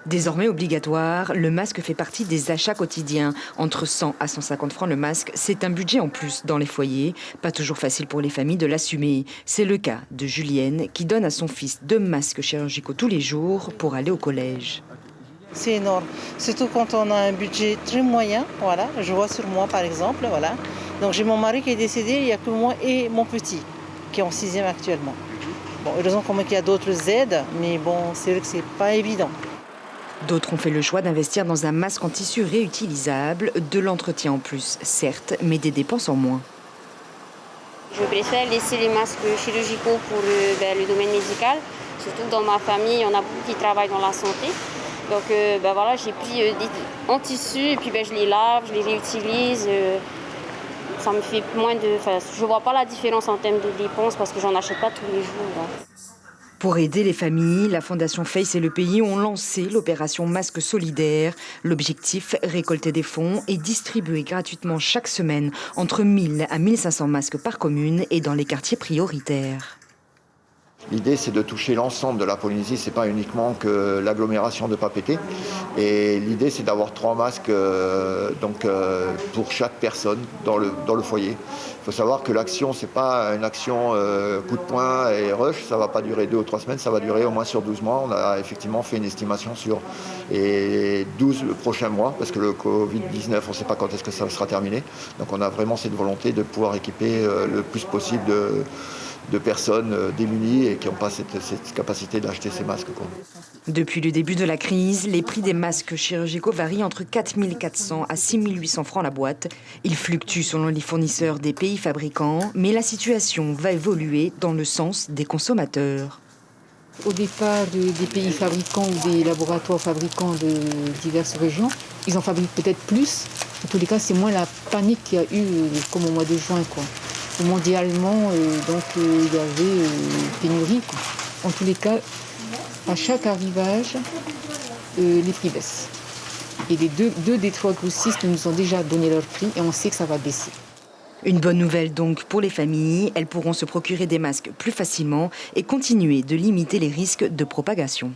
Désormais obligatoire, le masque fait partie des achats quotidiens. Entre 100 à 150 francs le masque, c'est un budget en plus dans les foyers. Pas toujours facile pour les familles de l'assumer. C'est le cas de Julienne qui donne à son fils 2 masques chirurgicaux tous les jours pour aller au collège. C'est énorme, surtout quand on a un budget très moyen, voilà. Je vois sur moi par exemple, voilà. Donc j'ai mon mari qui est décédé, il n'y a que moi et mon petit qui est en 6e actuellement. Bon, heureusement qu'il y a d'autres aides, mais bon, c'est vrai que c'est pas évident. D'autres ont fait le choix d'investir dans un masque en tissu réutilisable, de l'entretien en plus, certes, mais des dépenses en moins. Je préfère laisser les masques chirurgicaux pour le domaine médical, surtout dans ma famille, il y en a beaucoup qui travaillent dans la santé. Donc voilà, j'ai pris en tissu et puis je les lave, je les réutilise. Ça me fait moins de... je ne vois pas la différence en termes de dépenses parce que j'en achète pas tous les jours. Pour aider les familles, la Fondation Face et le pays ont lancé l'opération Masque Solidaire. L'objectif, récolter des fonds et distribuer gratuitement chaque semaine entre 1000 à 1500 masques par commune et dans les quartiers prioritaires. L'idée, c'est de toucher l'ensemble de la Polynésie, c'est pas uniquement que l'agglomération de Papeete. Et l'idée, c'est d'avoir 3 masques pour chaque personne dans le foyer. Il faut savoir que l'action, c'est pas une action coup de poing et rush, ça va pas durer 2 ou 3 semaines, ça va durer au moins sur 12 mois. On a effectivement fait une estimation sur les 12 prochains mois, parce que le Covid-19, on ne sait pas quand est-ce que ça sera terminé. Donc on a vraiment cette volonté de pouvoir équiper le plus possible de personnes démunies et qui n'ont pas cette capacité d'acheter ces masques. Depuis le début de la crise, les prix des masques chirurgicaux varient entre 4 400 à 6 800 francs la boîte. Ils fluctuent selon les fournisseurs des pays fabricants, mais la situation va évoluer dans le sens des consommateurs. Au départ des pays fabricants ou des laboratoires fabricants de diverses régions, ils en fabriquent peut-être plus. En tous les cas, c'est moins la panique qu'il y a eu comme au mois de juin, quoi. Mondialement, il y avait pénurie, quoi. En tous les cas, à chaque arrivage, les prix baissent. Et les deux des 3 grossistes nous ont déjà donné leur prix et on sait que ça va baisser. Une bonne nouvelle donc pour les familles, elles pourront se procurer des masques plus facilement et continuer de limiter les risques de propagation.